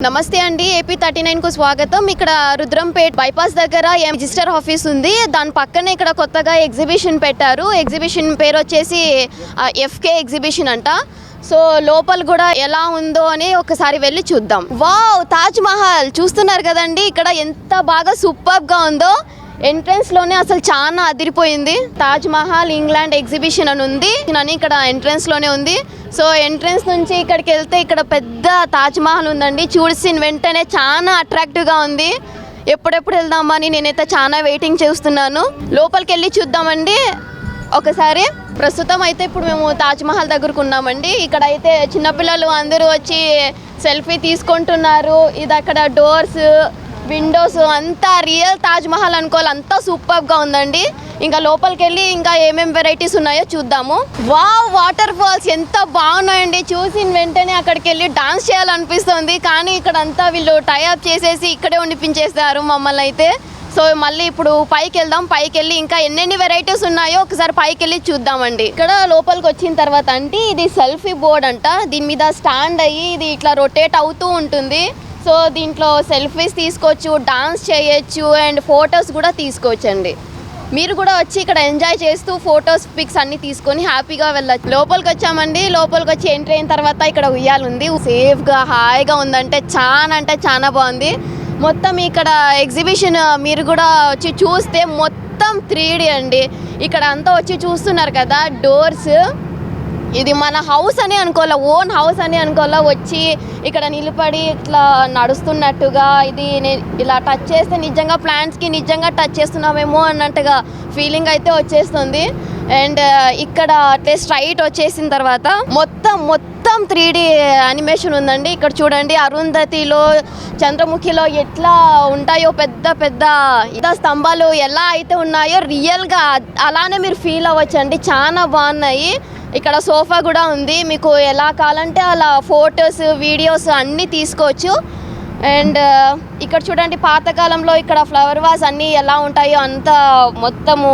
నమస్తే అండి. ఏపీ 39 కు స్వాగతం. ఇక్కడ రుద్రంపేట్ బైపాస్ దగ్గర రిజిస్టర్ ఆఫీస్ ఉంది. దాని పక్కనే ఇక్కడ కొత్తగా ఎగ్జిబిషన్ పెట్టారు. ఎగ్జిబిషన్ పేరు వచ్చేసి ఎఫ్కే ఎగ్జిబిషన్ అంట. సో లోపల కూడా ఎలా ఉందో అని ఒకసారి వెళ్ళి చూద్దాం. వావ్, తాజ్ మహల్ చూస్తున్నారు కదండి. ఇక్కడ ఎంత బాగా సూపర్గా ఉందో. ఎంట్రన్స్ లోనే అసలు చాలా అదిరిపోయింది. తాజ్ మహల్ ఇంగ్లాండ్ ఎగ్జిబిషన్ అని ఉంది. ఇక్కడ ఎంట్రన్స్ లోనే ఉంది. సో ఎంట్రన్స్ నుంచి ఇక్కడికి వెళ్తే ఇక్కడ పెద్ద తాజ్ మహల్ ఉందండి. చూసిన వెంటనే చాలా అట్రాక్టివ్గా ఉంది. ఎప్పుడెప్పుడు వెళ్దామని నేనైతే చాలా వెయిటింగ్ చేస్తున్నాను. లోపలికి వెళ్ళి చూద్దామండి ఒకసారి. ప్రస్తుతం అయితే ఇప్పుడు మేము తాజ్ మహల్ దగ్గరకు ఉన్నామండి. ఇక్కడ అయితే చిన్నపిల్లలు అందరూ వచ్చి సెల్ఫీ తీసుకుంటున్నారు. ఇది అక్కడ డోర్స్, విండోస్ అంతా రియల్ తాజ్ మహల్ అనుకోవాలి. అంతా సూపర్గా ఉందండి. ఇంకా లోపలికి వెళ్ళి ఇంకా ఏమేమి వెరైటీస్ ఉన్నాయో చూద్దాము. వావ్, వాటర్ ఫాల్స్ ఎంత బాగున్నాయండి. చూసిన వెంటనే అక్కడికి వెళ్ళి డాన్స్ చేయాలనిపిస్తుంది. కానీ ఇక్కడ అంతా వీళ్ళు టైఅప్ చేసేసి ఇక్కడే ఉండిపించేస్తారు మమ్మల్ని అయితే. సో మళ్ళీ ఇప్పుడు పైకి వెళ్దాం. పైకి వెళ్ళి ఇంకా ఎన్నెన్ని వెరైటీస్ ఉన్నాయో ఒకసారి పైకి వెళ్ళి చూద్దామండి. ఇక్కడ లోపలికి వచ్చిన తర్వాత అంటే ఇది సెల్ఫీ బోర్డ్ అంట. దీని మీద స్టాండ్ అయ్యి ఇది ఇట్లా రొటేట్ అవుతూ ఉంటుంది. సో దీంట్లో సెల్ఫీస్ తీసుకోవచ్చు, డాన్స్ చేయొచ్చు అండ్ ఫొటోస్ కూడా తీసుకోవచ్చండి. మీరు కూడా వచ్చి ఇక్కడ ఎంజాయ్ చేస్తూ ఫొటోస్, పిక్స్ అన్నీ తీసుకొని హ్యాపీగా వెళ్ళచ్చు. లోపలికి వచ్చామండి. లోపలికి వచ్చి ఎంట్రీ అయిన తర్వాత ఇక్కడ ఉయ్యాలు ఉంది. సేఫ్గా హాయిగా ఉందంటే చాలా బాగుంది. మొత్తం ఇక్కడ ఎగ్జిబిషన్ మీరు కూడా వచ్చి చూస్తే మొత్తం 3D అండి. ఇక్కడ అంతా వచ్చి చూస్తున్నారు కదా, డోర్స్. ఇది మన హౌస్ అని అనుకోవాలా, ఓన్ హౌస్ అని అనుకోవాలా. వచ్చి ఇక్కడ నిలబడి ఇట్లా నడుస్తున్నట్టుగా, ఇది ఇలా టచ్ చేస్తే నిజంగా ప్లాంట్స్కి నిజంగా టచ్ చేస్తున్నామేమో అన్నట్టుగా ఫీలింగ్ అయితే వచ్చేస్తుంది. అండ్ ఇక్కడ అట్లే స్ట్రైట్ వచ్చేసిన తర్వాత మొత్తం 3D యానిమేషన్ ఉందండి. ఇక్కడ చూడండి, అరుంధతిలో, చంద్రముఖిలో ఎట్లా ఉంటాయో పెద్ద స్తంభాలు ఎలా అయితే ఉన్నాయో రియల్గా అలానే మీరు ఫీల్ అవ్వచ్చండి. చాలా బాగున్నాయి. ఇక్కడ సోఫా కూడా ఉంది. మీకు ఎలా కావాలంటే అలా ఫొటోస్, వీడియోస్ అన్నీ తీసుకోవచ్చు. అండ్ ఇక్కడ చూడండి, పాతకాలంలో ఇక్కడ ఫ్లవర్ వాస్ అన్నీ ఎలా ఉంటాయో అంతా మొత్తము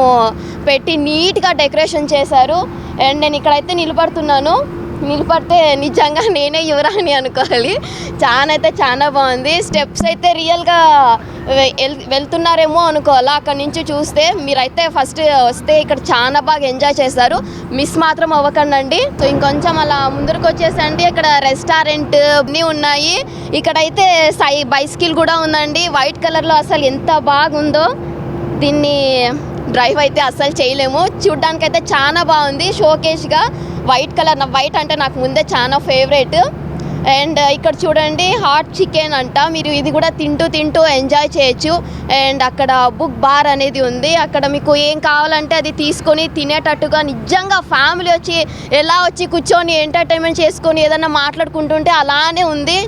పెట్టి నీట్గా డెకరేషన్ చేశారు. అండ్ నేను ఇక్కడైతే నిలబడితే నిజంగా నేనే యువరాణి అనుకోవాలి. చాలా బాగుంది. స్టెప్స్ అయితే రియల్గా వెళ్తున్నారేమో అనుకోవాలా అక్కడ నుంచి చూస్తే. మీరైతే ఫస్ట్ వస్తే ఇక్కడ చాలా బాగా ఎంజాయ్ చేస్తారు. మిస్ మాత్రం అవ్వకండి. సో ఇంకొంచెం అలా ముందరకు వచ్చేసండి, ఇక్కడ రెస్టారెంట్ అన్నీ ఉన్నాయి. ఇక్కడైతే బైసికిల్ కూడా ఉందండి. వైట్ కలర్లో అసలు ఎంత బాగుందో. దీన్ని డ్రైవ్ అయితే అస్సలు చేయలేము. చూడ్డానికైతే చాలా బాగుంది. షోకేష్గా వైట్ కలర్, వైట్ అంటే నాకు ముందే చాలా ఫేవరెట్. అండ్ ఇక్కడ చూడండి, హాట్ చికెన్ అంట. మీరు ఇది కూడా తింటూ ఎంజాయ్ చేయొచ్చు. అండ్ అక్కడ బుక్ బార్ అనేది ఉంది. అక్కడ మీకు ఏం కావాలంటే అది తీసుకొని తినేటట్టుగా నిజంగా ఫ్యామిలీ వచ్చి ఎలా వచ్చి కూర్చొని ఎంటర్టైన్మెంట్ చేసుకొని ఏదైనా మాట్లాడుకుంటుంటే అలానే ఉంది.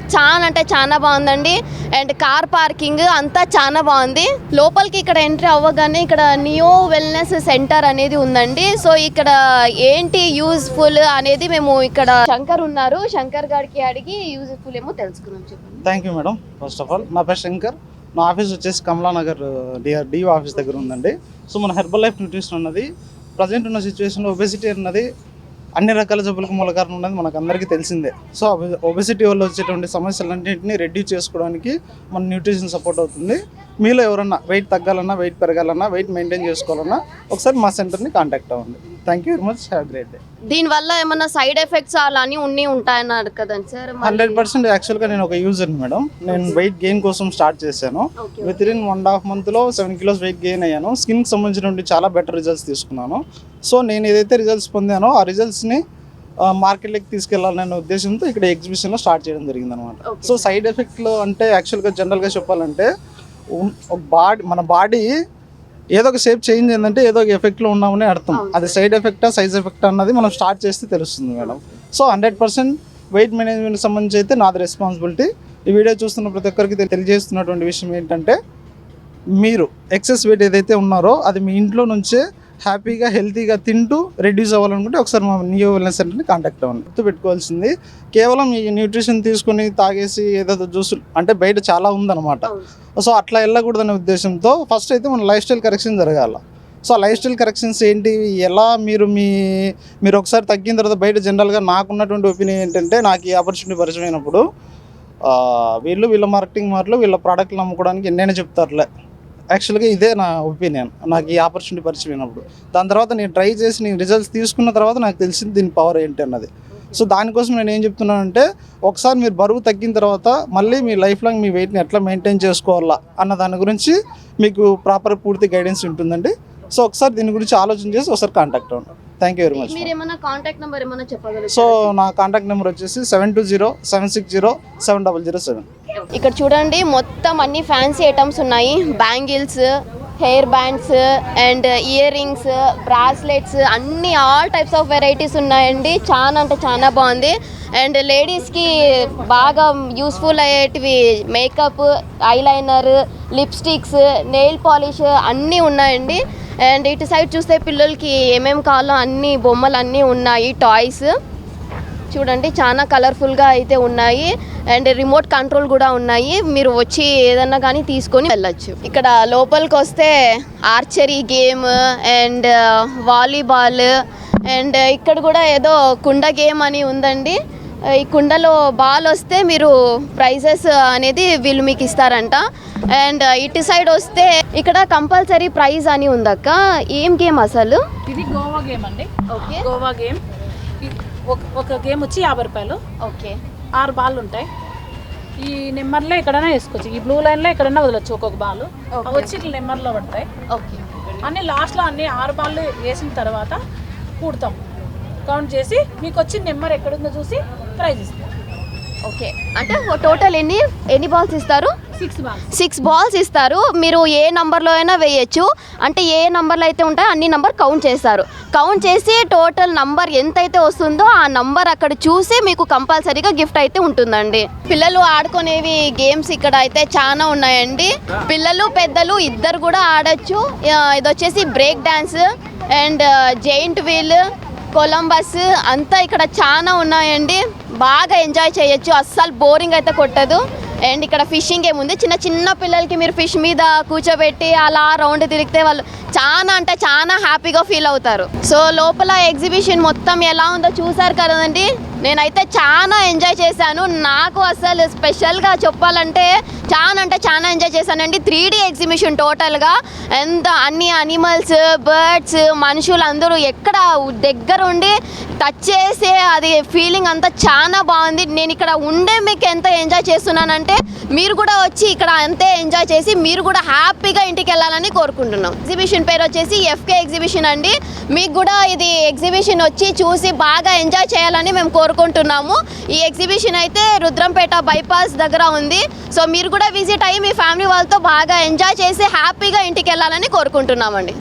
చాలా బాగుందండి. అండ్ కార్ పార్కింగ్ అంతా చాలా బాగుంది. లోపలికి ఇక్కడ ఎంట్రీ అవ్వగానే ఇక్కడ నియో వెల్నెస్ సెంటర్ అనేది ఉందండి. సో ఇక్కడ ఏంటి యూజ్ఫుల్ అనేది మేము ఇక్కడ శంకర్ ఉన్నారు, శంకర్ గారికి అడిగి యూజ్ఫుల్ ఏమో తెలుసుకున్నాం. చెప్పండి. Thank you madam. First of all నా పేరు శంకర్. నా ఆఫీస్ వచ్చేసి కమలానగర్ డిఓ ఆఫీస్ దగ్గర ఉందండి. సో మన హెర్బల్ లైఫ్ న్యూట్రిషన్ అన్నది ప్రజెంట్ ఉన్న సిచ్యువేషన్లో ఒబెసిటీ అన్నది అన్ని రకాల జబ్బులకు మూల కారణం ఉన్నది మనకు అందరికీ తెలిసిందే. సో ఒబెసిటీ వల్ల వచ్చేటువంటి సమస్యలన్నింటినీ రెడ్యూస్ చేసుకోవడానికి మన న్యూట్రిషన్ సపోర్ట్ అవుతుంది. మీలో ఎవరన్నా వెయిట్ తగ్గాలన్నా, వెయిట్ పెరగాలన్నా, వెయిట్ మెయింటైన్ చేసుకోవాలన్నా ఒకసారి మా సెంటర్ని కాంటాక్ట్ అవ్వండి. Thank you very much. Have great day. దీనివల్ల ఏమన్నా సైడ్ ఎఫెక్ట్స్ అలా అని ఉంటాయన్నారు కదండి సార్? 100% యాక్చువల్గా నేను ఒక యూజర్ని మేడం. నేను వెయిట్ గెయిన్ కోసం స్టార్ట్ చేశాను. With in 1.5 monthలో 7 kilos weight gain అయ్యాను. స్కిన్కి సంబంధించిన చాలా బెటర్ రిజల్ట్స్ తీసుకున్నాను. సో నేను ఏదైతే రిజల్ట్స్ పొందానో ఆ రిజల్ట్స్ని మార్కెట్లోకి తీసుకెళ్లాలనే ఉద్దేశంతో ఇక్కడ ఎగ్జిబిషన్లో స్టార్ట్ చేయడం జరిగింది అనమాట. సో సైడ్ ఎఫెక్ట్లు అంటే యాక్చువల్గా జనరల్గా చెప్పాలంటే మన బాడీ ఏదో ఒక షేప్ చేంజ్ అయిందంటే ఏదో ఒక ఎఫెక్ట్లో ఉన్నామని అర్థం. అది సైడ్ ఎఫెక్టా, సైజ్ ఎఫెక్టా అన్నది మనం స్టార్ట్ చేస్తే తెలుస్తుంది మేడం. సో 100% వెయిట్ మేనేజ్మెంట్కి సంబంధించి అయితే నాది రెస్పాన్సిబిలిటీ. ఈ వీడియో చూస్తున్న ప్రతి ఒక్కరికి తెలియజేస్తున్నటువంటి విషయం ఏంటంటే, మీరు ఎక్సెస్ వెయిట్ ఏదైతే ఉన్నారో అది మీ ఇంట్లో నుంచే హ్యాపీగా హెల్తీగా తింటూ రెడ్యూస్ అవ్వాలనుకుంటే ఒకసారి మా నియో వెల్నెస్ సెంటర్ని కాంటాక్ట్ అవ్వండి. గుర్తుపెట్టుకోవాల్సింది, కేవలం ఈ న్యూట్రిషన్ తీసుకొని తాగేసి ఏదో జ్యూసులు అంటే బయట చాలా ఉందన్నమాట. సో అట్లా వెళ్ళకూడదనే ఉద్దేశంతో ఫస్ట్ అయితే మన లైఫ్ స్టైల్ కరెక్షన్ జరగాల. సో ఆ లైఫ్ స్టైల్ కరెక్షన్స్ ఏంటి, ఎలా మీరు ఒకసారి తగ్గిన తర్వాత బయట జనరల్గా నాకున్నటువంటి ఒపీనియన్ ఏంటంటే, నాకు ఈ ఆపర్చునిటీ పరిచయం అయినప్పుడు వీళ్ళు వీళ్ళ మార్కెటింగ్ వాళ్ళు వీళ్ళ ప్రోడక్ట్లు అమ్ముకోవడానికి ఎన్నైనా చెప్తారులే. యాక్చువల్గా ఇదే నా ఒపీనియన్. నాకు ఈ ఆపర్చునిటీ పరిచయం అయినప్పుడు దాని తర్వాత నేను ట్రై చేసి నేను రిజల్ట్స్ తీసుకున్న తర్వాత నాకు తెలిసింది దీని పవర్ ఏంటి అన్నది. సో దానికోసం నేను ఏం చెప్తున్నానంటే, ఒకసారి మీరు బరువు తగ్గిన తర్వాత మళ్ళీ మీ లైఫ్ లాంగ్ మీ వెయిట్ని ఎట్లా మెయింటైన్ చేసుకోవాలా అన్న దాని గురించి మీకు ప్రాపర్ పూర్తి గైడెన్స్ ఉంటుందండి. సో ఒకసారి దీని గురించి ఆలోచన చేసి ఒకసారి కాంటాక్ట్ అవ్వండి. Thank you very much. మీరు ఏమైనా కాంటాక్ట్ నెంబర్ ఏమైనా చెప్పగలరు? సో నా కాంటాక్ట్ నెంబర్ వచ్చేసి 7207607007. ఇక్కడ చూడండి, మొత్తం అన్ని ఫ్యాన్సీ ఐటమ్స్ ఉన్నాయి. Bangles, hair bands and ear rings, bracelets, అన్ని ఆల్ టైప్స్ ఆఫ్ వెరైటీస్ ఉన్నాయండి. చాలా అంటే చాలా బాగుంది. అండ్ లేడీస్కి బాగా యూస్ఫుల్ అయ్యేటివి makeup, eyeliner, lipsticks, nail polish అన్నీ ఉన్నాయండి. అండ్ ఇటు సైడ్ చూస్తే పిల్లలకి ఏమేమి కావాలో అన్ని బొమ్మలు అన్నీ ఉన్నాయి. టాయ్స్ చూడండి, చాలా కలర్ఫుల్గా అయితే ఉన్నాయి. అండ్ రిమోట్ కంట్రోల్ కూడా ఉన్నాయి. మీరు వచ్చి ఏదన్నా కానీ తీసుకొని వెళ్ళచ్చు. ఇక్కడ లోపలికి వస్తే archery game and volleyball and ఇక్కడ కూడా ఏదో కుండ గేమ్ అని ఉందండి. ఈ కుండలో బాల్ వస్తే మీరు ప్రైజెస్ అనేది వీళ్ళు మీకు ఇస్తారంట. అండ్ ఇటు సైడ్ వస్తే ఇక్కడ కంపల్సరీ ప్రైజ్ అని ఉందక్క. ఏం గేమ్ అసలు? ఇది గోవా గేమ్ అండి. Okay, Goa game. ఒక గేమ్ వచ్చి 50 రూపాయలు. ఓకే, 6 బాల్ ఉంటాయి. ఈ నెంబర్లో ఎక్కడైనా వేసుకోవచ్చు. ఈ బ్లూ లైన్లో ఎక్కడైనా వదలొచ్చు ఒక్కొక్క బాల్. అవి వచ్చి ఇట్లా నెంబర్లో పడతాయి. ఓకే. అన్ని లాస్ట్లో అన్ని 6 బాల్ వేసిన తర్వాత కూడతాం. కౌంట్ చేసి మీకు వచ్చిన నెంబర్ ఎక్కడుందో చూసి ప్రైజ్ ఇస్తాం. ఓకే, అంటే టోటల్ ఎన్ని బాల్స్ ఇస్తారు? 6 బాల్స్. 6 బాల్స్ ఇస్తారు. మీరు ఏ నంబర్లో అయినా వేయచ్చు. అంటే ఏ నంబర్లు అయితే ఉంటాయో అన్ని నంబర్ కౌంట్ చేస్తారు. కౌంట్ చేసి టోటల్ నంబర్ ఎంతైతే వస్తుందో ఆ నంబర్ అక్కడ చూసి మీకు కంపల్సరీగా గిఫ్ట్ అయితే ఉంటుందండి. పిల్లలు ఆడుకునేవి గేమ్స్ ఇక్కడ అయితే చాలా ఉన్నాయండి. పిల్లలు పెద్దలు ఇద్దరు కూడా ఆడచ్చు. ఇది వచ్చేసి break dance and giant wheel, Columbus అంతా ఇక్కడ చాలా ఉన్నాయండి. బాగా ఎంజాయ్ చేయొచ్చు, అస్సలు బోరింగ్ అయితే కొట్టదు. అండ్ ఇక్కడ ఫిషింగ్ ఏముంది, చిన్న చిన్న పిల్లలకి మీరు ఫిష్ మీద కూర్చోబెట్టి అలా రౌండ్ తిరిగితే వాళ్ళు చాలా అంటే చాలా హ్యాపీగా ఫీల్ అవుతారు. సో లోపల ఎగ్జిబిషన్ మొత్తం ఎలా ఉందో చూసారు కదండి. నేనైతే చాలా ఎంజాయ్ చేశాను. నాకు అసలు స్పెషల్గా చెప్పాలంటే చాలా అంటే చాలా ఎంజాయ్ చేశానండి. 3D ఎగ్జిబిషన్ టోటల్గా. ఎంత అన్ని అనిమల్స్, బర్డ్స్, మనుషులు అందరూ ఎక్కడ దగ్గర ఉండి టచ్ చేసే అది ఫీలింగ్ అంతా చాలా బాగుంది. నేను ఇక్కడ ఉండే మీకు ఎంత ఎంజాయ్ చేస్తున్నానంటే మీరు కూడా వచ్చి ఇక్కడ అంతే ఎంజాయ్ చేసి మీరు కూడా హ్యాపీగా ఇంటికి వెళ్ళాలని కోరుకుంటున్నాం. ఎగ్జిబిషన్ పేరు వచ్చేసి FK ఎగ్జిబిషన్ అండి. మీకు కూడా ఇది ఎగ్జిబిషన్ వచ్చి చూసి బాగా ఎంజాయ్ చేయాలని మేము కోరుకుంటున్నాము. ఈ ఎగ్జిబిషన్ అయితే రుద్రంపేట బైపాస్ దగ్గర ఉంది. సో మీరు కూడా విజిట్ అయ్యి మీ ఫ్యామిలీ వాళ్ళతో బాగా ఎంజాయ్ చేసి హ్యాపీగా ఇంటికి వెళ్ళాలని కోరుకుంటున్నామండి.